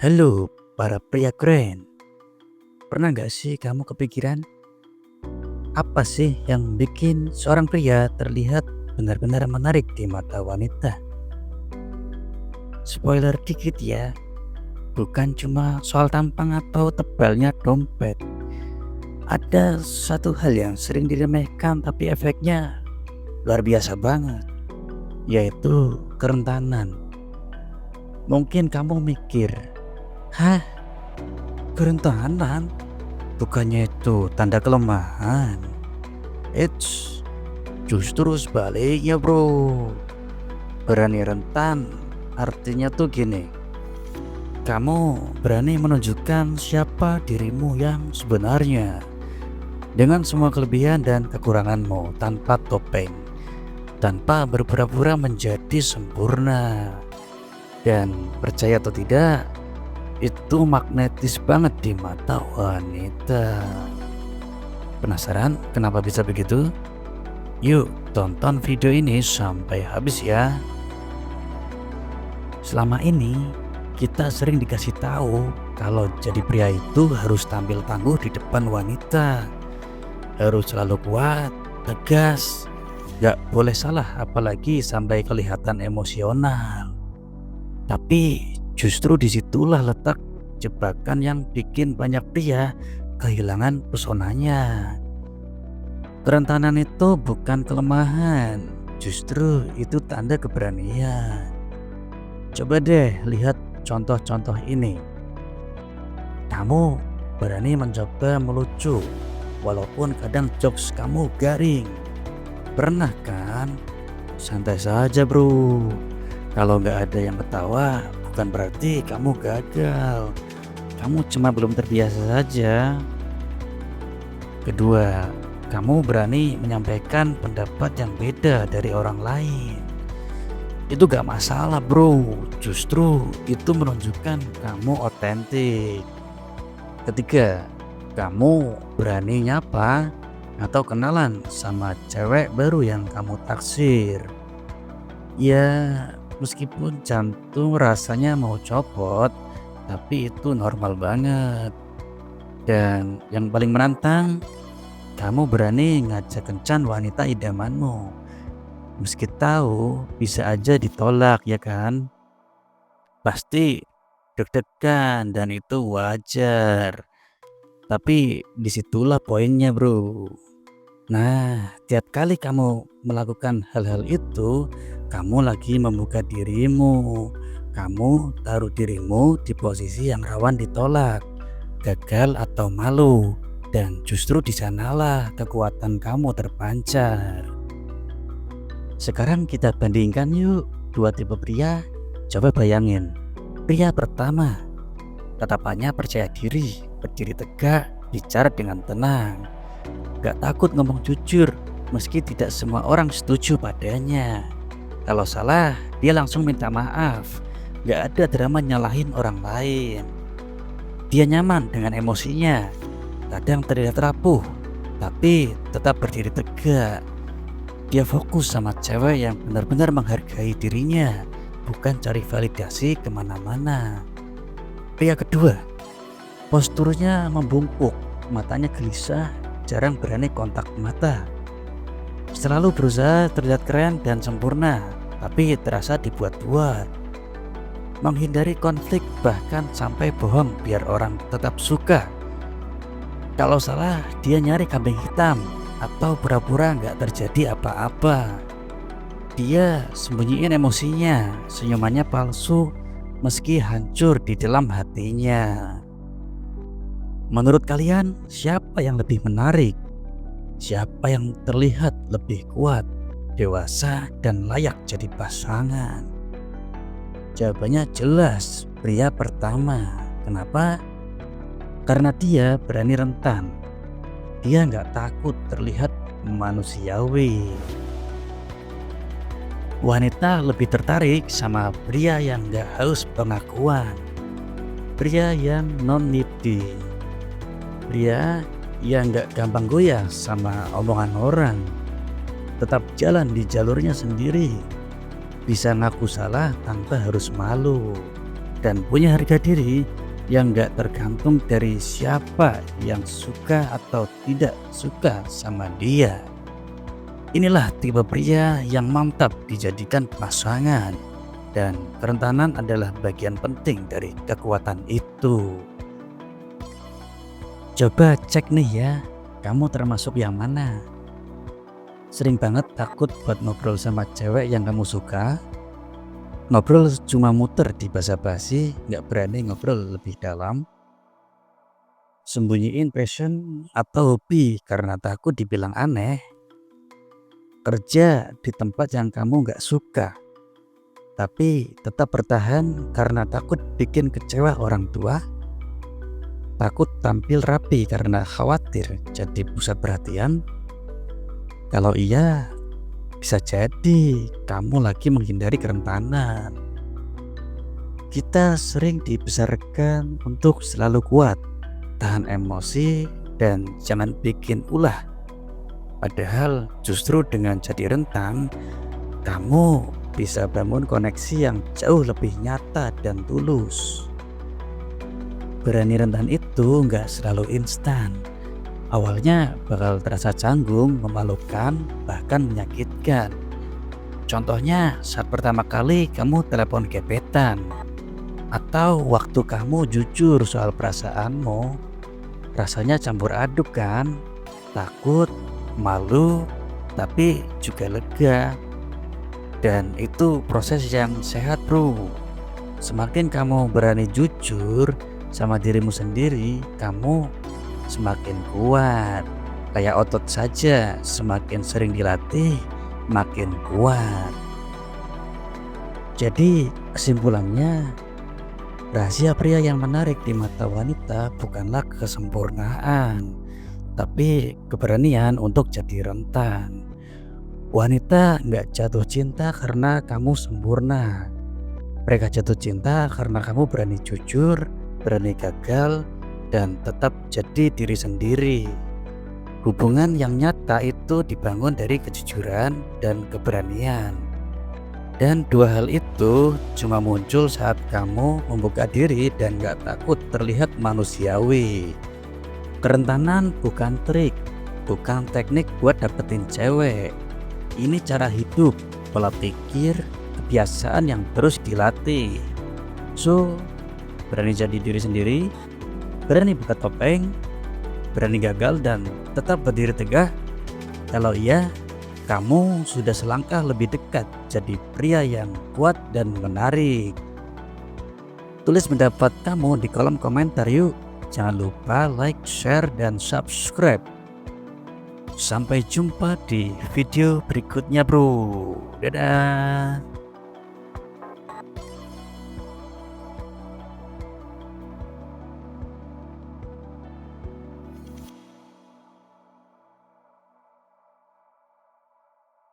Halo para pria keren, pernah gak sih kamu kepikiran apa sih yang bikin seorang pria terlihat benar-benar menarik di mata wanita? Spoiler dikit ya, bukan cuma soal tampang atau tebalnya dompet. Ada satu hal yang sering diremehkan tapi efeknya luar biasa banget, yaitu kerentanan. Mungkin kamu mikir, hah, kerentanan? Bukannya itu tanda kelemahan? Eits, justru sebaliknya bro. Berani rentan artinya tuh gini, kamu berani menunjukkan siapa dirimu yang sebenarnya, dengan semua kelebihan dan kekuranganmu, tanpa topeng, tanpa berpura-pura menjadi sempurna. Dan percaya atau tidak, itu magnetis banget di mata wanita. Penasaran kenapa bisa begitu? Yuk tonton video ini sampai habis ya. Selama ini kita sering dikasih tahu kalau jadi pria itu harus tampil tangguh di depan wanita, harus selalu kuat, tegas, gak boleh salah, apalagi sampai kelihatan emosional. Tapi justru disitulah letak jebakan yang bikin banyak pria kehilangan pesonanya. Kerentanan itu bukan kelemahan, justru itu tanda keberanian. Coba deh lihat contoh-contoh ini. Kamu berani mencoba melucu, walaupun kadang jokes kamu garing. Pernah kan? Santai saja bro. Kalau gak ada yang ketawa, bukan berarti kamu gagal. Kamu cuma belum terbiasa saja. Kedua, kamu berani menyampaikan pendapat yang beda dari orang lain. Itu gak masalah bro, justru itu menunjukkan kamu otentik. Ketiga, kamu berani nyapa atau kenalan sama cewek baru yang kamu taksir. Ya, meskipun jantung rasanya mau copot, tapi itu normal banget. Dan yang paling menantang, kamu berani ngajak kencan wanita idamanmu. Meski tahu bisa aja ditolak ya kan? Pasti deg-degan dan itu wajar. Tapi disitulah poinnya bro. Nah, tiap kali kamu melakukan hal-hal itu, kamu lagi membuka dirimu. Kamu taruh dirimu di posisi yang rawan ditolak, gagal atau malu. Dan justru di sanalah kekuatan kamu terpancar. Sekarang kita bandingkan yuk dua tipe pria. Coba bayangin. Pria pertama, tatapannya percaya diri, berdiri tegak, bicara dengan tenang, gak takut ngomong jujur meski tidak semua orang setuju padanya. Kalau salah, dia langsung minta maaf, gak ada drama nyalahin orang lain. Dia nyaman dengan emosinya, kadang terlihat rapuh, tapi tetap berdiri tegak. Dia fokus sama cewek yang benar-benar menghargai dirinya, bukan cari validasi kemana-mana. Pria kedua, posturnya membungkuk, matanya gelisah, jarang berani kontak mata. Selalu berusaha terlihat keren dan sempurna, tapi terasa dibuat-buat. Menghindari konflik, bahkan sampai bohong biar orang tetap suka. Kalau salah, dia nyari kambing hitam atau pura-pura gak terjadi apa-apa. Dia sembunyiin emosinya, senyumannya palsu meski hancur di dalam hatinya. Menurut kalian, siapa yang lebih menarik? Siapa yang terlihat lebih kuat, dewasa, dan layak jadi pasangan? Jawabannya jelas, pria pertama. Kenapa? Karena dia berani rentan. Dia nggak takut terlihat manusiawi. Wanita lebih tertarik sama pria yang nggak haus pengakuan, pria yang non-needy, pria yang nggak gampang goyah sama omongan orang, tetap jalan di jalurnya sendiri, bisa ngaku salah tanpa harus malu, dan punya harga diri yang gak tergantung dari siapa yang suka atau tidak suka sama dia. Inilah tipe pria yang mantap dijadikan pasangan, dan kerentanan adalah bagian penting dari kekuatan itu. Coba cek nih ya, kamu termasuk yang mana? Sering banget takut buat ngobrol sama cewek yang kamu suka? Ngobrol cuma muter di basa-basi, gak berani ngobrol lebih dalam? Sembunyiin passion atau hobi karena takut dibilang aneh? Kerja di tempat yang kamu gak suka, tapi tetap bertahan karena takut bikin kecewa orang tua? Takut tampil rapi karena khawatir jadi pusat perhatian? Kalau iya, bisa jadi kamu lagi menghindari kerentanan. Kita sering dibesarkan untuk selalu kuat, tahan emosi, dan jangan bikin ulah. Padahal justru dengan jadi rentan, kamu bisa bangun koneksi yang jauh lebih nyata dan tulus. Berani rentan itu nggak selalu instan. Awalnya bakal terasa canggung, memalukan, bahkan menyakitkan. Contohnya saat pertama kali kamu telepon gebetan, atau waktu kamu jujur soal perasaanmu. Rasanya campur aduk kan? Takut, malu, tapi juga lega. Dan itu proses yang sehat bro. Semakin kamu berani jujur sama dirimu sendiri, kamu semakin kuat. Kayak otot saja, semakin sering dilatih, makin kuat. Jadi kesimpulannya, rahasia pria yang menarik di mata wanita bukanlah kesempurnaan, tapi keberanian untuk jadi rentan. Wanita gak jatuh cinta karena kamu sempurna. Mereka jatuh cinta karena kamu berani jujur, berani gagal, dan tetap jadi diri sendiri. Hubungan yang nyata itu dibangun dari kejujuran dan keberanian. Dan dua hal itu cuma muncul saat kamu membuka diri dan gak takut terlihat manusiawi. Kerentanan bukan trik, bukan teknik buat dapetin cewek. Ini cara hidup, pola pikir, kebiasaan yang terus dilatih. So, berani jadi diri sendiri, berani buka topeng, berani gagal dan tetap berdiri tegak. Kalau iya, kamu sudah selangkah lebih dekat jadi pria yang kuat dan menarik. Tulis pendapat kamu di kolom komentar yuk. Jangan lupa like, share, dan subscribe. Sampai jumpa di video berikutnya bro. Dadah.